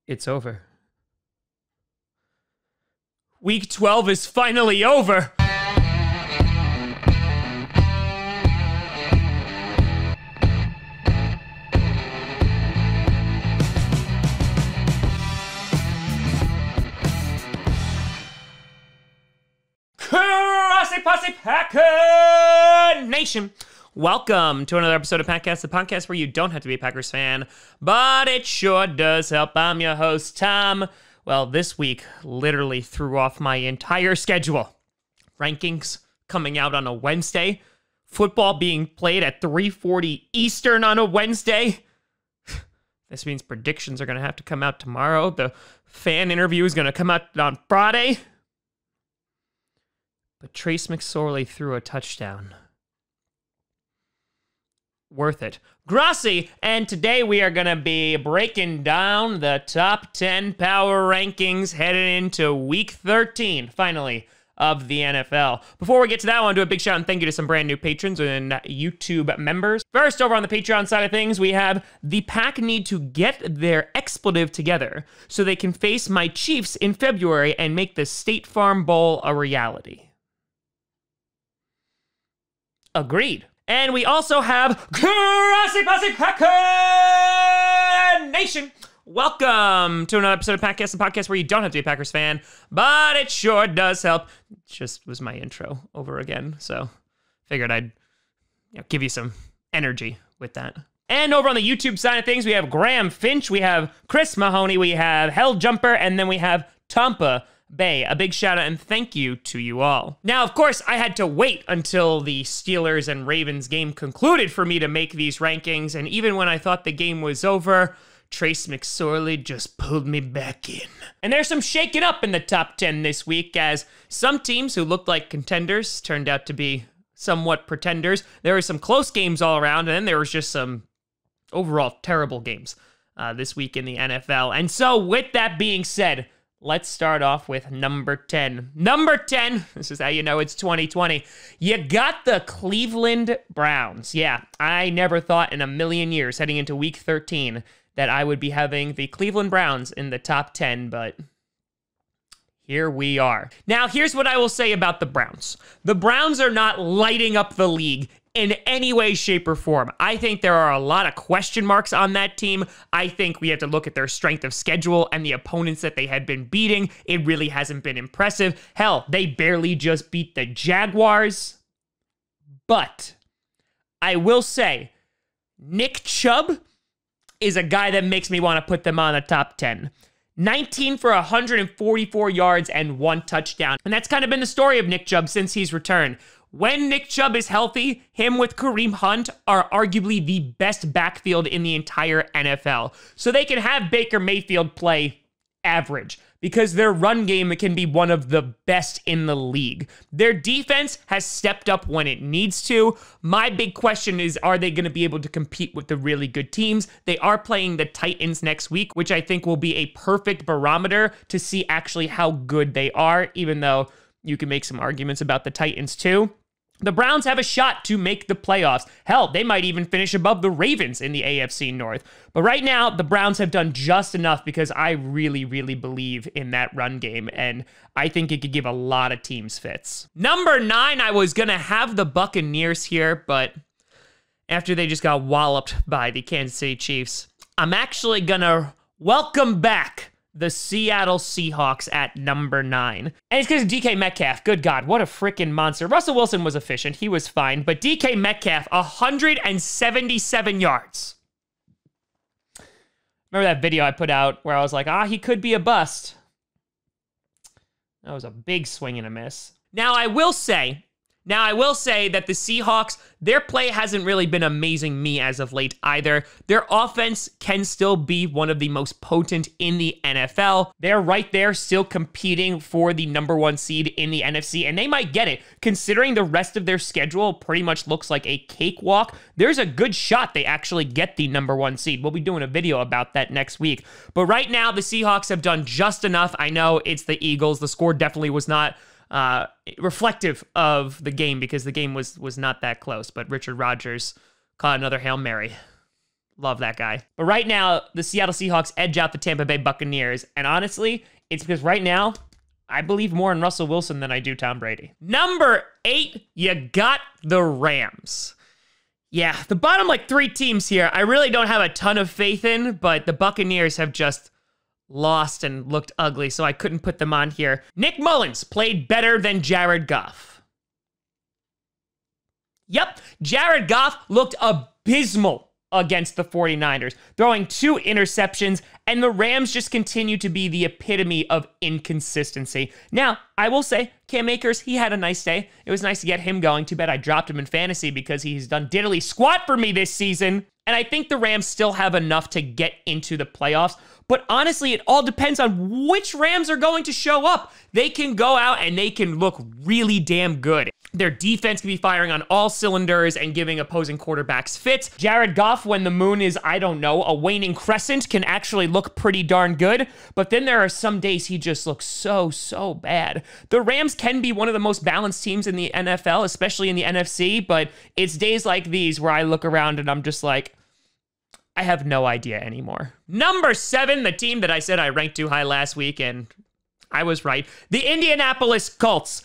It's over. Week 12 is finally over. Grossi Posse Packer Nation. Welcome to another episode of Packcast, the podcast where you don't have to be a Packers fan, but it sure does help. I'm your host, Tom. Well, this week literally threw off my entire schedule. Rankings coming out on a Wednesday. Football being played at 3:40 Eastern on a Wednesday. This means predictions are going to have to come out tomorrow. The fan interview is going to come out on Friday. But Trace McSorley threw a touchdown. Worth it. Grossi, and today we are going to be breaking down the top 10 power rankings headed into week 13, finally, of the NFL. Before we get to that, I want to do a big shout and thank you to some brand new patrons and YouTube members. First, over on the Patreon side of things, we have the Pack need to get their expletive together so they can face my Chiefs in February and make the State Farm Bowl a reality. Agreed. And we also have Grossi Posse Packer Nation. Welcome to another episode of Packcast, the podcast where you don't have to be a Packers fan, but it sure does help. It just was my intro over again, so figured I'd give you some energy with that. And over on the YouTube side of things, we have Graham Finch, we have Chris Mahoney, we have Hell Jumper, and then we have Tampa Bay. A big shout out and thank you to you all. Now, of course, I had to wait until the Steelers and Ravens game concluded for me to make these rankings, and even when I thought the game was over, Trace McSorley just pulled me back in. And there's some shaking up in the top 10 this week, as some teams who looked like contenders turned out to be somewhat pretenders. There were some close games all around, and then there was just some overall terrible games this week in the NFL. And so, with that being said, let's start off with number 10. Number 10, this is how you know it's 2020. You got the Cleveland Browns. Yeah, I never thought in a million years heading into week 13 that I would be having the Cleveland Browns in the top 10, but here we are. Now, here's what I will say about the Browns. The Browns are not lighting up the league in any way, shape, or form. I think there are a lot of question marks on that team. I think we have to look at their strength of schedule and the opponents that they had been beating. It really hasn't been impressive. Hell, they barely just beat the Jaguars. But I will say, Nick Chubb is a guy that makes me want to put them on the top 10. 19 for 144 yards and 1 touchdown. And that's kind of been the story of Nick Chubb since he's returned. When Nick Chubb is healthy, him with Kareem Hunt are arguably the best backfield in the entire NFL. So they can have Baker Mayfield play average because their run game can be one of the best in the league. Their defense has stepped up when it needs to. My big question is, are they going to be able to compete with the really good teams? They are playing the Titans next week, which I think will be a perfect barometer to see actually how good they are, even though you can make some arguments about the Titans too. The Browns have a shot to make the playoffs. Hell, they might even finish above the Ravens in the AFC North. But right now, the Browns have done just enough because I really, really believe in that run game, and I think it could give a lot of teams fits. Number 9, I was going to have the Buccaneers here, but after they just got walloped by the Kansas City Chiefs, I'm actually going to welcome back the Seattle Seahawks at number 9. And it's because of DK Metcalf. Good God, what a freaking monster. Russell Wilson was efficient. He was fine. But DK Metcalf, 177 yards. Remember that video I put out where I was like, he could be a bust. That was a big swing and a miss. Now, I will say that the Seahawks, their play hasn't really been amazing me as of late either. Their offense can still be one of the most potent in the NFL. They're right there still competing for the number 1 seed in the NFC, and they might get it. Considering the rest of their schedule pretty much looks like a cakewalk, there's a good shot they actually get the number 1 seed. We'll be doing a video about that next week. But right now, the Seahawks have done just enough. I know it's the Eagles. The score definitely was not reflective of the game because the game was not that close, but Richard Rodgers caught another Hail Mary. Love that guy. But right now, the Seattle Seahawks edge out the Tampa Bay Buccaneers. And honestly, it's because right now, I believe more in Russell Wilson than I do Tom Brady. Number 8, you got the Rams. Yeah, the bottom 3 teams here, I really don't have a ton of faith in, but the Buccaneers have just lost and looked ugly, so I couldn't put them on here. Nick Mullins played better than Jared Goff. Yep, Jared Goff looked abysmal against the 49ers, throwing 2 interceptions, and the Rams just continue to be the epitome of inconsistency. Now, I will say, Cam Akers, he had a nice day. It was nice to get him going. Too bad I dropped him in fantasy because he's done diddly squat for me this season. And I think the Rams still have enough to get into the playoffs. But honestly, it all depends on which Rams are going to show up. They can go out and they can look really damn good. Their defense can be firing on all cylinders and giving opposing quarterbacks fits. Jared Goff, when the moon is, I don't know, a waning crescent, can actually look pretty darn good. But then there are some days he just looks so bad. The Rams can be one of the most balanced teams in the NFL, especially in the NFC. But it's days like these where I look around and I'm just like, I have no idea anymore. Number 7, the team that I said I ranked too high last week, and I was right. The Indianapolis Colts.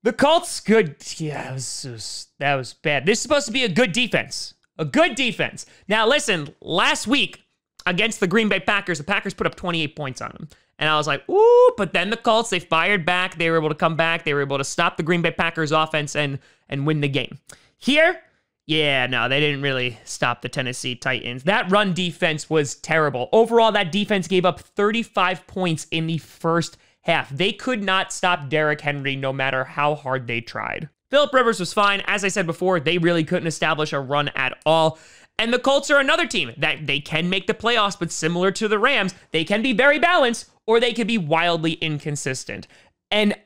The Colts, good. Yeah, that was bad. This is supposed to be a good defense. A good defense. Now, listen, last week against the Green Bay Packers, the Packers put up 28 points on them. And I was like, ooh, but then the Colts, they fired back. They were able to come back. They were able to stop the Green Bay Packers offense and win the game. Here, yeah, no, they didn't really stop the Tennessee Titans. That run defense was terrible. Overall, that defense gave up 35 points in the first half. They could not stop Derrick Henry no matter how hard they tried. Phillip Rivers was fine. As I said before, they really couldn't establish a run at all. And the Colts are another team that they can make the playoffs, but similar to the Rams, they can be very balanced or they could be wildly inconsistent. And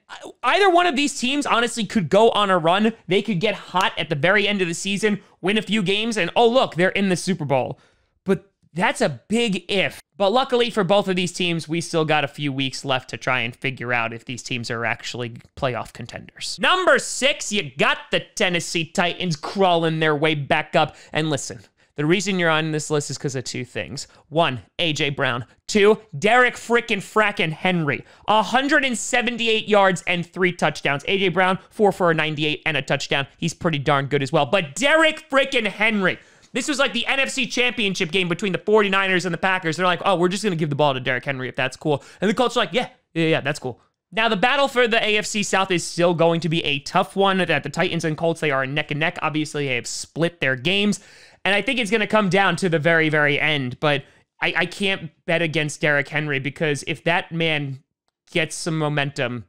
either one of these teams, honestly, could go on a run. They could get hot at the very end of the season, win a few games, and oh, look, they're in the Super Bowl. But that's a big if. But luckily for both of these teams, we still got a few weeks left to try and figure out if these teams are actually playoff contenders. Number 6, you got the Tennessee Titans crawling their way back up. And listen, the reason you're on this list is because of 2 things. 1, A.J. Brown. 2, Derrick frickin' Henry. 178 yards and 3 touchdowns. A.J. Brown, 4 for a 98 and a touchdown. He's pretty darn good as well. But Derrick frickin' Henry. This was like the NFC Championship game between the 49ers and the Packers. They're like, oh, we're just going to give the ball to Derrick Henry if that's cool. And the Colts are like, yeah, that's cool. Now, the battle for the AFC South is still going to be a tough one. At the Titans and Colts, they are neck and neck. Obviously, they have split their games. And I think it's going to come down to the very, very end. But I can't bet against Derrick Henry because if that man gets some momentum,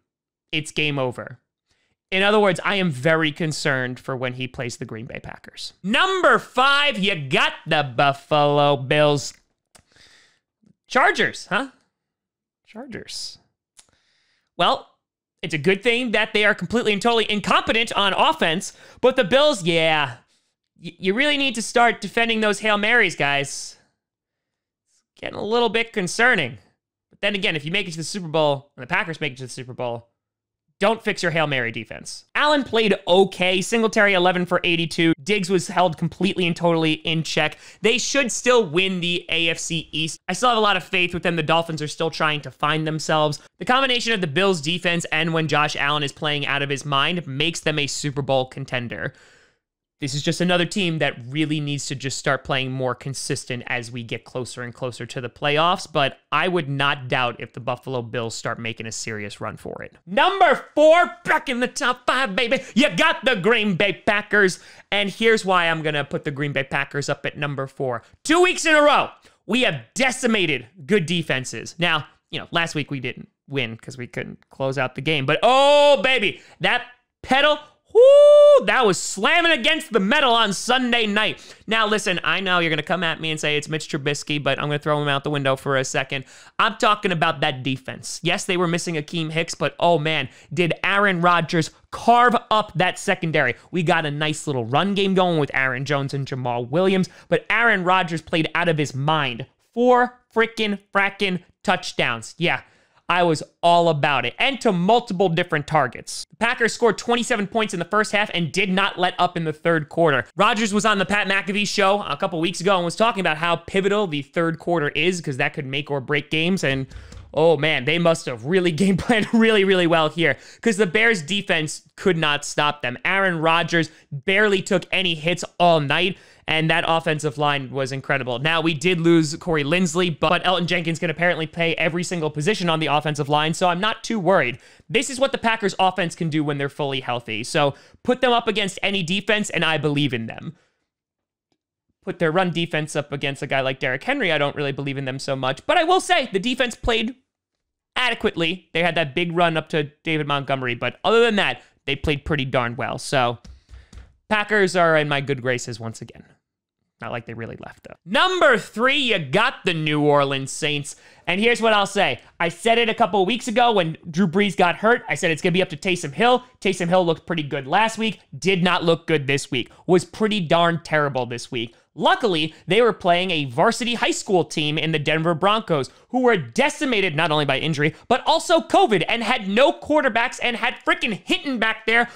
it's game over. In other words, I am very concerned for when he plays the Green Bay Packers. Number 5, you got the Buffalo Bills. Chargers, huh? Chargers. Well, it's a good thing that they are completely and totally incompetent on offense, but the Bills, yeah, you really need to start defending those Hail Marys, guys. It's getting a little bit concerning. But then again, if you make it to the Super Bowl, and the Packers make it to the Super Bowl, don't fix your Hail Mary defense. Allen played okay. Singletary 11 for 82. Diggs was held completely and totally in check. They should still win the AFC East. I still have a lot of faith with them. The Dolphins are still trying to find themselves. The combination of the Bills defense and when Josh Allen is playing out of his mind makes them a Super Bowl contender. This is just another team that really needs to just start playing more consistent as we get closer and closer to the playoffs, but I would not doubt if the Buffalo Bills start making a serious run for it. Number 4, back in the top 5, baby. You got the Green Bay Packers, and here's why I'm going to put the Green Bay Packers up at number 4. 2 weeks in a row, we have decimated good defenses. Now, last week we didn't win because we couldn't close out the game, but oh, baby, that pedal, whoo, that was slamming against the metal on Sunday night. Now, listen, I know you're going to come at me and say it's Mitch Trubisky, but I'm going to throw him out the window for a second. I'm talking about that defense. Yes, they were missing Akeem Hicks, but oh man, did Aaron Rodgers carve up that secondary. We got a nice little run game going with Aaron Jones and Jamal Williams, but Aaron Rodgers played out of his mind. 4 frackin' touchdowns. Yeah. I was all about it, and to multiple different targets. The Packers scored 27 points in the first half and did not let up in the third quarter. Rodgers was on the Pat McAfee show a couple weeks ago and was talking about how pivotal the third quarter is because that could make or break games, and oh man, they must have really game planned really, really well here because the Bears defense could not stop them. Aaron Rodgers barely took any hits all night, and that offensive line was incredible. Now, we did lose Corey Linsley, but Elton Jenkins can apparently play every single position on the offensive line, so I'm not too worried. This is what the Packers offense can do when they're fully healthy. So put them up against any defense, and I believe in them. Put their run defense up against a guy like Derrick Henry, I don't really believe in them so much. But I will say, the defense played adequately. They had that big run up to David Montgomery, but other than that, they played pretty darn well. So Packers are in my good graces once again. Not like they really left, though. Number 3, you got the New Orleans Saints. And here's what I'll say. I said it a couple of weeks ago when Drew Brees got hurt. I said it's going to be up to Taysom Hill. Taysom Hill looked pretty good last week. Did not look good this week. Was pretty darn terrible this week. Luckily, they were playing a varsity high school team in the Denver Broncos who were decimated not only by injury, but also COVID and had no quarterbacks and had freaking Hinton back there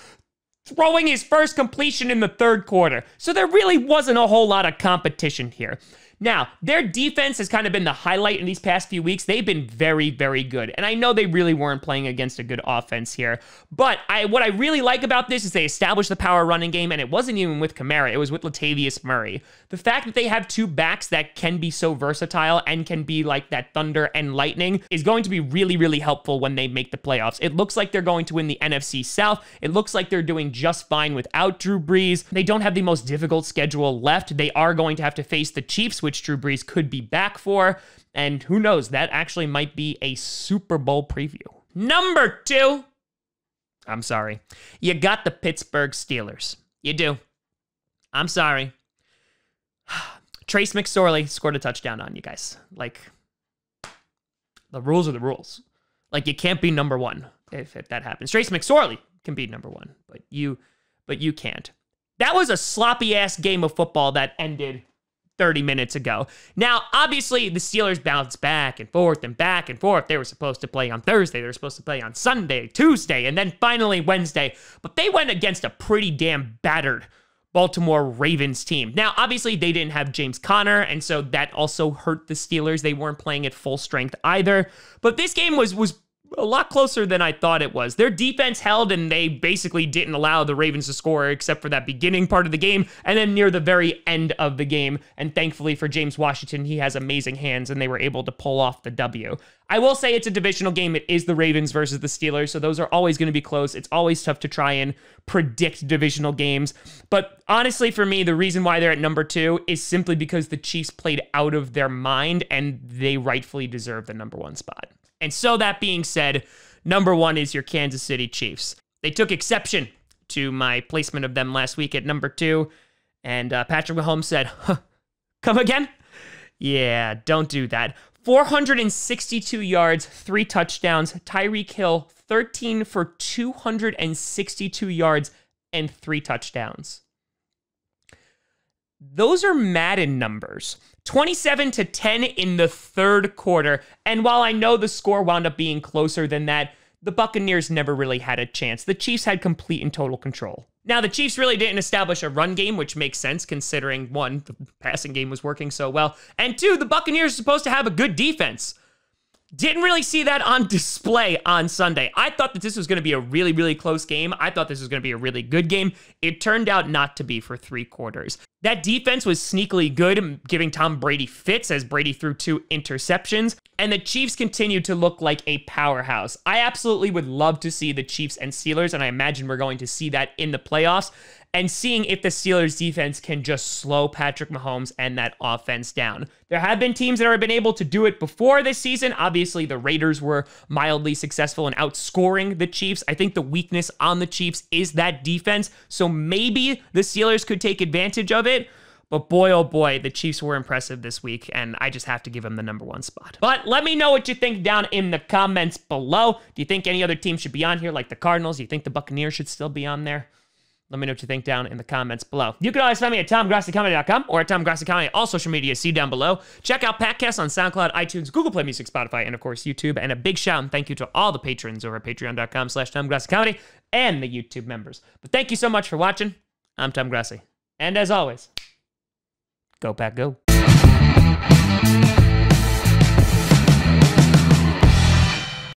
throwing his first completion in the third quarter. So there really wasn't a whole lot of competition here. Now, their defense has kind of been the highlight in these past few weeks. They've been very, very good. And I know they really weren't playing against a good offense here. But what I really like about this is they established the power running game, and it wasn't even with Kamara. It was with Latavius Murray. The fact that they have two backs that can be so versatile and can be like that thunder and lightning is going to be really, really helpful when they make the playoffs. It looks like they're going to win the NFC South. It looks like they're doing just fine without Drew Brees. They don't have the most difficult schedule left. They are going to have to face the Chiefs, which Drew Brees could be back for. And who knows, that actually might be a Super Bowl preview. Number 2, I'm sorry, you got the Pittsburgh Steelers. You do. I'm sorry. Trace McSorley scored a touchdown on you guys. Like, the rules are the rules. Like, you can't be number 1 if that happens. Trace McSorley can be number 1, but you can't. That was a sloppy-ass game of football that ended 30 minutes ago. Now, obviously, the Steelers bounced back and forth and back and forth. They were supposed to play on Thursday. They were supposed to play on Sunday, Tuesday, and then finally Wednesday. But they went against a pretty damn battered Baltimore Ravens team. Now, obviously, they didn't have James Conner, and so that also hurt the Steelers. They weren't playing at full strength either. But this game was a lot closer than I thought it was. Their defense held, and they basically didn't allow the Ravens to score except for that beginning part of the game and then near the very end of the game. And thankfully for James Washington, he has amazing hands, and they were able to pull off the W. I will say it's a divisional game. It is the Ravens versus the Steelers, so those are always going to be close. It's always tough to try and predict divisional games. But honestly, for me, the reason why they're at number 2 is simply because the Chiefs played out of their mind, and they rightfully deserve the number 1 spot. And so that being said, number 1 is your Kansas City Chiefs. They took exception to my placement of them last week at number 2. And Patrick Mahomes said, huh, come again? Yeah, don't do that. 462 yards, 3 touchdowns. Tyreek Hill, 13 for 262 yards and 3 touchdowns. Those are Madden numbers. 27-10 in the third quarter. And while I know the score wound up being closer than that, the Buccaneers never really had a chance. The Chiefs had complete and total control. Now, the Chiefs really didn't establish a run game, which makes sense considering, 1, the passing game was working so well, and 2, the Buccaneers are supposed to have a good defense. Didn't really see that on display on Sunday. I thought that this was going to be a really, really close game. I thought this was going to be a really good game. It turned out not to be for 3 quarters. That defense was sneakily good, giving Tom Brady fits as Brady threw 2 interceptions, and the Chiefs continued to look like a powerhouse. I absolutely would love to see the Chiefs and Steelers, and I imagine we're going to see that in the playoffs, and seeing if the Steelers defense can just slow Patrick Mahomes and that offense down. There have been teams that have been able to do it before this season. Obviously, the Raiders were mildly successful in outscoring the Chiefs. I think the weakness on the Chiefs is that defense, so maybe the Steelers could take advantage of it. But boy, oh boy, the Chiefs were impressive this week, and I just have to give them the number 1 spot. But let me know what you think down in the comments below. Do you think any other team should be on here, like the Cardinals? Do you think the Buccaneers should still be on there? Let me know what you think down in the comments below. You can always find me at TomGrossiComedy.com or at TomGrossiComedy, all social media, see down below. Check out Patcast on SoundCloud, iTunes, Google Play Music, Spotify, and of course, YouTube. And a big shout and thank you to all the patrons over at patreon.com/TomGrossiComedy and the YouTube members. But thank you so much for watching. I'm Tom Grossi. And as always, go Pack, go.